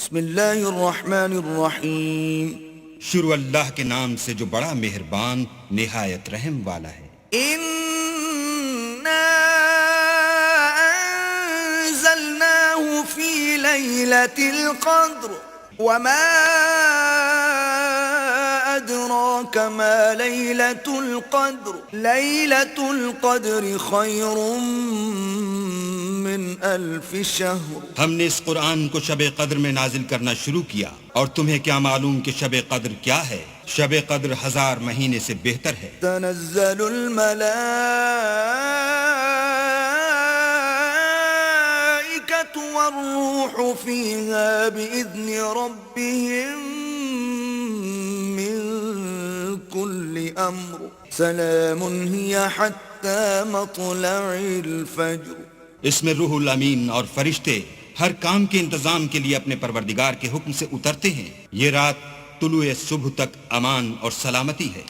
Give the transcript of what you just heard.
بسم اللہ الرحمن الرحیم. شروع اللہ کے نام سے جو بڑا مہربان نہایت رحم والا ہے. اِنَّا أَنزَلْنَاهُ فِي لَيْلَةِ الْقَدْرِ وَمَا أَدْرَاكَ مَا لَيْلَةُ الْقَدْرِ لَيْلَةُ الْقَدْرِ خَيْرٌ مِّنْ أَلْفِ شَهْرٍ. ہم نے اس قرآن کو شب قدر میں نازل کرنا شروع کیا، اور تمہیں کیا معلوم کہ شب قدر کیا ہے؟ شب قدر 1000 مہینے سے بہتر ہے. تنزل الملائكة والروح فيها بإذن ربهم من كل أمر سلام هي حتى مطلع الفجر. اس میں روح الامین اور فرشتے ہر کام کے انتظام کے لیے اپنے پروردگار کے حکم سے اترتے ہیں. یہ رات طلوع صبح تک امان اور سلامتی ہے.